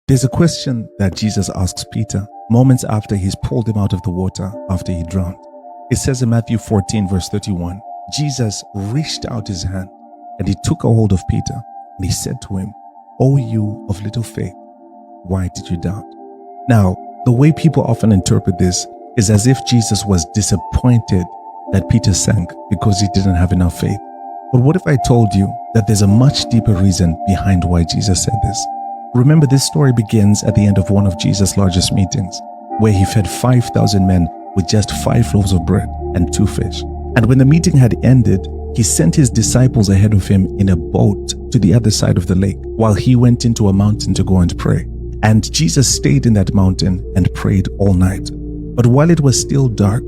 There's a question that Jesus asks Peter moments after he's pulled him out of the water after he drowned. It says in Matthew 14 verse 31, Jesus reached out his hand and he took a hold of Peter and he said to him, "O you of little faith, why did you doubt?" Now, the way people often interpret this is as if Jesus was disappointed that Peter sank because he didn't have enough faith. But what if I told you that there's a much deeper reason behind why Jesus said this? Remember, this story begins at the end of one of Jesus' largest meetings, where he fed 5,000 men with just 5 loaves of bread and 2 fish. And when the meeting had ended, he sent his disciples ahead of him in a boat to the other side of the lake, while he went into a mountain to go and pray. And Jesus stayed in that mountain and prayed all night. But while it was still dark,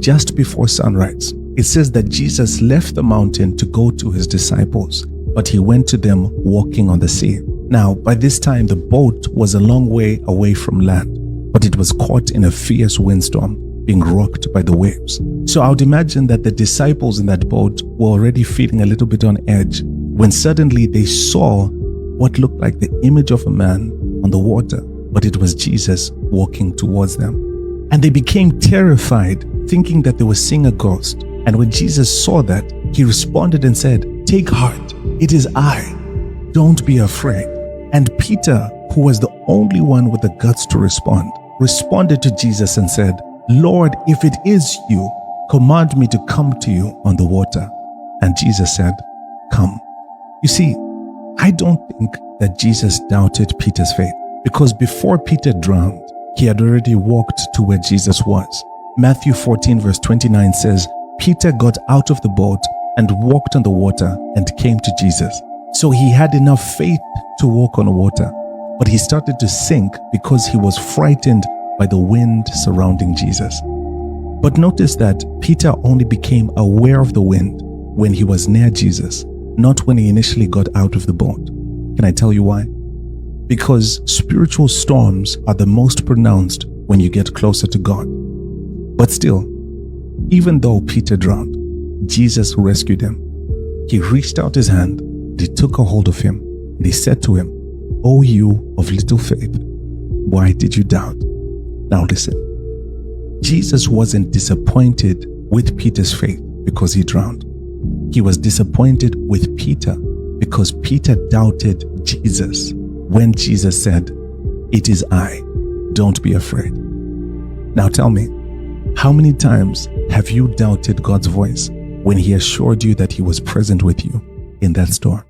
just before sunrise, it says that Jesus left the mountain to go to his disciples, but he went to them walking on the sea. Now, by this time, the boat was a long way away from land, but it was caught in a fierce windstorm, being rocked by the waves. So I would imagine that the disciples in that boat were already feeling a little bit on edge when suddenly they saw what looked like the image of a man on the water, but it was Jesus walking towards them. And they became terrified, thinking that they were seeing a ghost. And when Jesus saw that, he responded and said, "Take heart, it is I. Don't be afraid." And Peter, who was the only one with the guts to responded to Jesus and said, "Lord, if it is you, command me to come to you on the water." And Jesus said, "Come." You see, I don't think that Jesus doubted Peter's faith, because before Peter drowned, he had already walked to where Jesus was. Matthew 14 verse 29 says, Peter got out of the boat and walked on the water and came to Jesus. So he had enough faith to walk on water, but he started to sink because he was frightened by the wind surrounding Jesus. But notice that Peter only became aware of the wind when he was near Jesus, not when he initially got out of the boat. Can I tell you why? Because spiritual storms are the most pronounced when you get closer to God. But still, even though Peter drowned, Jesus rescued him. He reached out his hand, and he took a hold of him, and he said to him, "O you of little faith, why did you doubt?" Now listen, Jesus wasn't disappointed with Peter's faith because he drowned. He was disappointed with Peter because Peter doubted Jesus when Jesus said, "It is I, don't be afraid." Now tell me, how many times have you doubted God's voice when he assured you that he was present with you in that storm?